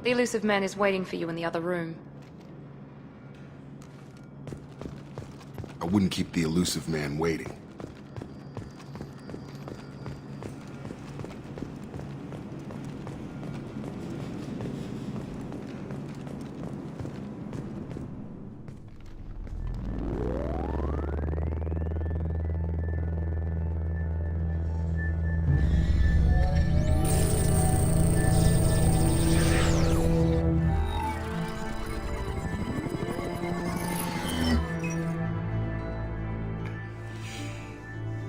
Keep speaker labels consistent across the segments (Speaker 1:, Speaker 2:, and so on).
Speaker 1: The Illusive man is waiting for you in the other room.
Speaker 2: I wouldn't keep the Illusive man waiting.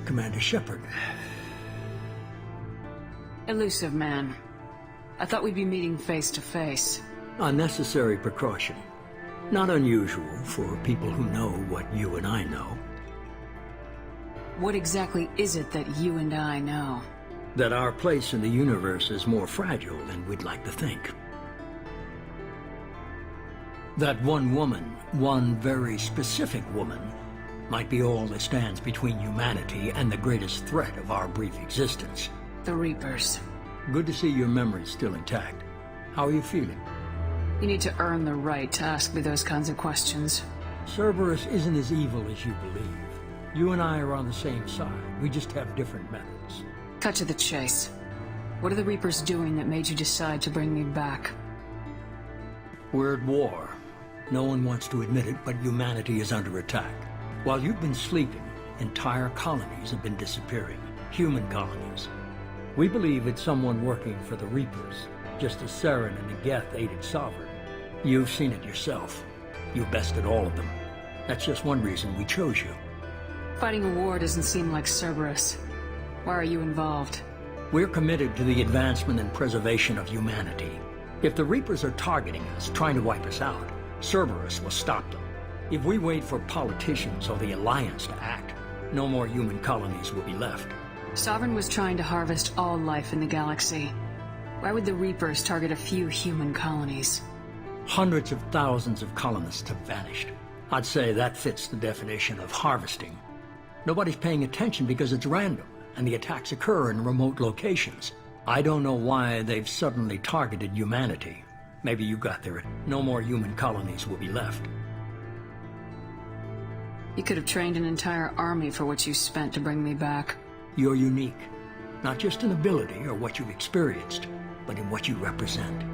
Speaker 3: Commander Shepard.
Speaker 4: Illusive man. I thought we'd be meeting face to face.
Speaker 3: Unnecessary precaution. Not unusual for people who know what you and I know.
Speaker 4: What exactly is it that you and I know?
Speaker 3: That our place in the universe is more fragile than we'd like to think. That one woman, one very specific woman, might be all that stands between humanity and the greatest threat of our brief existence.
Speaker 4: The Reapers.
Speaker 3: Good to see your memory's still intact. How are you feeling?
Speaker 4: You need to earn the right to ask me those kinds of questions.
Speaker 3: Cerberus isn't as evil as you believe. You and I are on the same side. We just have different methods.
Speaker 4: Cut to the chase. What are the Reapers doing that made you decide to bring me back?
Speaker 3: We're at war. No one wants to admit it, but humanity is under attack. While you've been sleeping, entire colonies have been disappearing. Human colonies. We believe it's someone working for the Reapers, just as Saren and the Geth aided Sovereign. You've seen it yourself. You bested all of them. That's just one reason we chose you.
Speaker 4: Fighting a war doesn't seem like Cerberus. Why are you involved?
Speaker 3: We're committed to the advancement and preservation of humanity. If the Reapers are targeting us, trying to wipe us out, Cerberus will stop them. If we wait for politicians or the Alliance to act, no more human colonies will be left.
Speaker 4: Sovereign was trying to harvest all life in the galaxy. Why would the Reapers target a few human colonies?
Speaker 3: Hundreds of thousands of colonists have vanished. I'd say that fits the definition of harvesting. Nobody's paying attention because it's random, and the attacks occur in remote locations. I don't know why they've suddenly targeted humanity. Maybe you got there. No more human colonies will be left.
Speaker 4: You could have trained an entire army for what you spent to bring me back.
Speaker 3: You're unique. Not just in ability or what you've experienced, but in what you represent.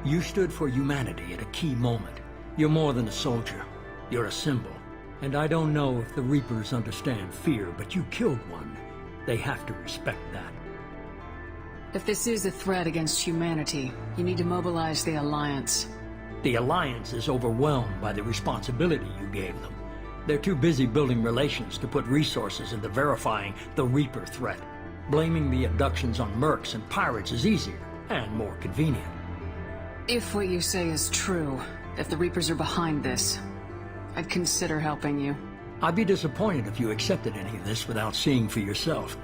Speaker 3: You stood for humanity at a key moment. You're more than a soldier. You're a symbol. And I don't know if the Reapers understand fear, but you killed one. They have to respect that.
Speaker 4: If this is a threat against humanity, you need to mobilize the Alliance.
Speaker 3: The Alliance is overwhelmed by the responsibility you gave them. They're too busy building relations to put resources into verifying the Reaper threat. Blaming the abductions on mercs and pirates is easier and more convenient.
Speaker 4: If what you say is true, if the Reapers are behind this, I'd consider helping you.
Speaker 3: I'd be disappointed if you accepted any of this without seeing for yourself.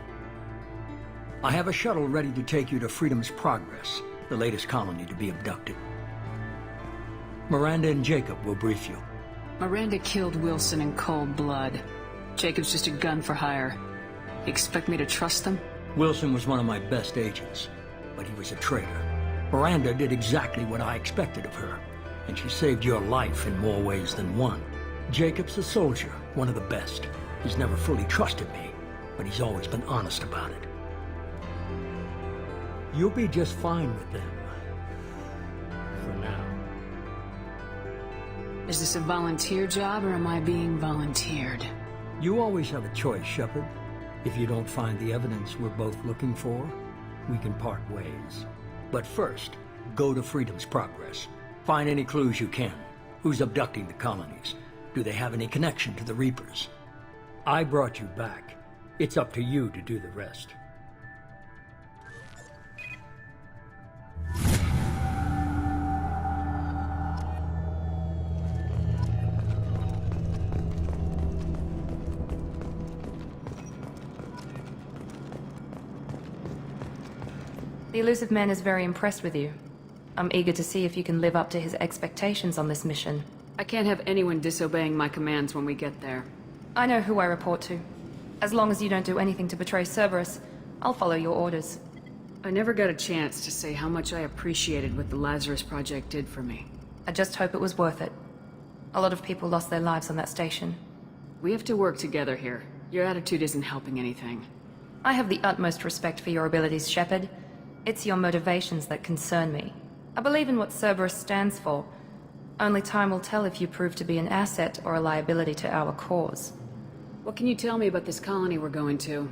Speaker 3: I have a shuttle ready to take you to Freedom's Progress, the latest colony to be abducted. Miranda and Jacob will brief you.
Speaker 4: Miranda killed Wilson in cold blood. Jacob's just a gun for hire. You expect me to trust them?
Speaker 3: Wilson was one of my best agents, but he was a traitor. Miranda did exactly what I expected of her, and she saved your life in more ways than one. Jacob's a soldier, one of the best. He's never fully trusted me, but he's always been honest about it. You'll be just fine with them. For now.
Speaker 4: Is this a volunteer job, or am I being volunteered?
Speaker 3: You always have a choice, Shepard. If you don't find the evidence we're both looking for, we can part ways. But first, go to Freedom's Progress. Find any clues you can. Who's abducting the colonies? Do they have any connection to the Reapers? I brought you back. It's up to you to do the rest.
Speaker 1: The Illusive man is very impressed with you. I'm eager to see if you can live up to his expectations on this mission.
Speaker 4: I can't have anyone disobeying my commands when we get there.
Speaker 1: I know who I report to. As long as you don't do anything to betray Cerberus, I'll follow your orders.
Speaker 4: I never got a chance to say how much I appreciated what the Lazarus Project did for me.
Speaker 1: I just hope it was worth it. A lot of people lost their lives on that station.
Speaker 4: We have to work together here. Your attitude isn't helping anything.
Speaker 1: I have the utmost respect for your abilities, Shepard. It's your motivations that concern me. I believe in what Cerberus stands for. Only time will tell if you prove to be an asset or a liability to our cause.
Speaker 4: What can you tell me about this colony we're going to?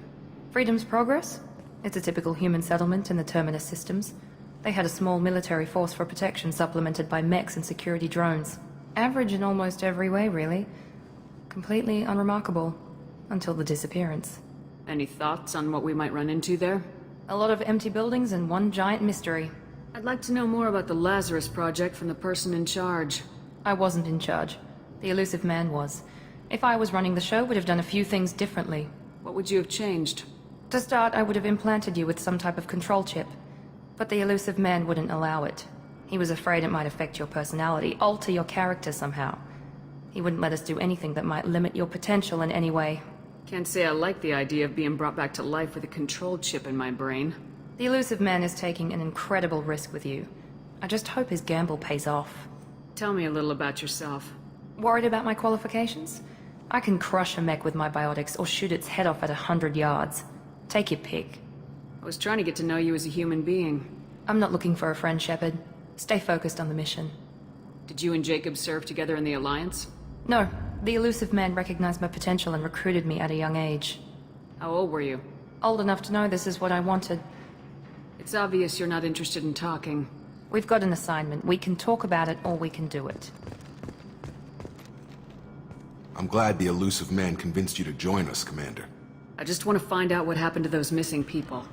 Speaker 1: Freedom's Progress? It's a typical human settlement in the Terminus systems. They had a small military force for protection supplemented by mechs and security drones. Average in almost every way, really. Completely unremarkable. Until the disappearance.
Speaker 4: Any thoughts on what we might run into there?
Speaker 1: A lot of empty buildings and one giant mystery.
Speaker 4: I'd like to know more about the Lazarus Project from the person in charge.
Speaker 1: I wasn't in charge. The Illusive Man was. If I was running the show, would have done a few things differently.
Speaker 4: What would you have changed?
Speaker 1: To start, I would have implanted you with some type of control chip. But the Illusive Man wouldn't allow it. He was afraid it might affect your personality, alter your character somehow. He wouldn't let us do anything that might limit your potential in any way.
Speaker 4: Can't say I like the idea of being brought back to life with a control chip in my brain.
Speaker 1: The Illusive Man is taking an incredible risk with you. I just hope his gamble pays off.
Speaker 4: Tell me a little about yourself.
Speaker 1: Worried about my qualifications? I can crush a mech with my biotics or shoot its head off at 100 yards. Take your pick.
Speaker 4: I was trying to get to know you as a human being.
Speaker 1: I'm not looking for a friend, Shepard. Stay focused on the mission.
Speaker 4: Did you and Jacob serve together in the Alliance?
Speaker 1: No, the Illusive Man recognized my potential and recruited me at a young age.
Speaker 4: How old were you?
Speaker 1: Old enough to know this is what I wanted.
Speaker 4: It's obvious you're not interested in talking.
Speaker 1: We've got an assignment. We can talk about it or we can do it.
Speaker 2: I'm glad the Illusive Man convinced you to join us, Commander.
Speaker 4: I just want to find out what happened to those missing people.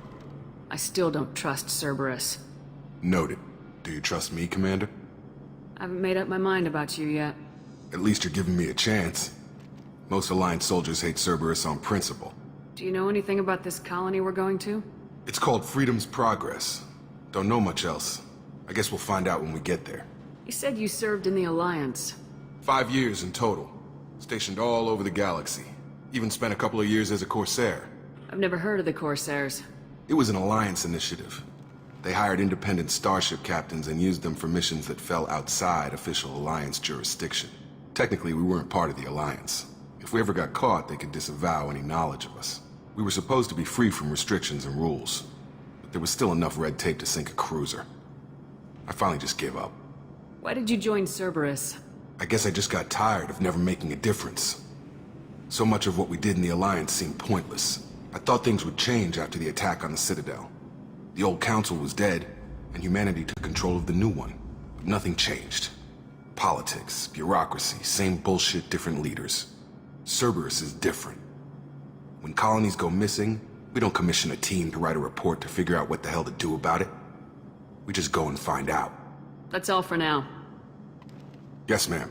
Speaker 4: I still don't trust Cerberus.
Speaker 2: Noted. Do you trust me, Commander?
Speaker 4: I haven't made up my mind about you yet.
Speaker 2: At least you're giving me a chance. Most Alliance soldiers hate Cerberus on principle.
Speaker 4: Do you know anything about this colony we're going to?
Speaker 2: It's called Freedom's Progress. Don't know much else. I guess we'll find out when we get there.
Speaker 4: You said you served in the Alliance.
Speaker 2: 5 years in total. Stationed all over the galaxy. Even spent a couple of years as a Corsair.
Speaker 4: I've never heard of the Corsairs.
Speaker 2: It was an Alliance initiative. They hired independent starship captains and used them for missions that fell outside official Alliance jurisdiction. Technically, we weren't part of the Alliance. If we ever got caught, they could disavow any knowledge of us. We were supposed to be free from restrictions and rules, but there was still enough red tape to sink a cruiser. I finally just gave up.
Speaker 4: Why did you join Cerberus?
Speaker 2: I guess I just got tired of never making a difference. So much of what we did in the Alliance seemed pointless. I thought things would change after the attack on the Citadel. The old council was dead, and humanity took control of the new one. But nothing changed. Politics, bureaucracy, same bullshit, different leaders. Cerberus is different. When colonies go missing, we don't commission a team to write a report to figure out what the hell to do about it. We just go and find out.
Speaker 4: That's all for now.
Speaker 2: Yes, ma'am.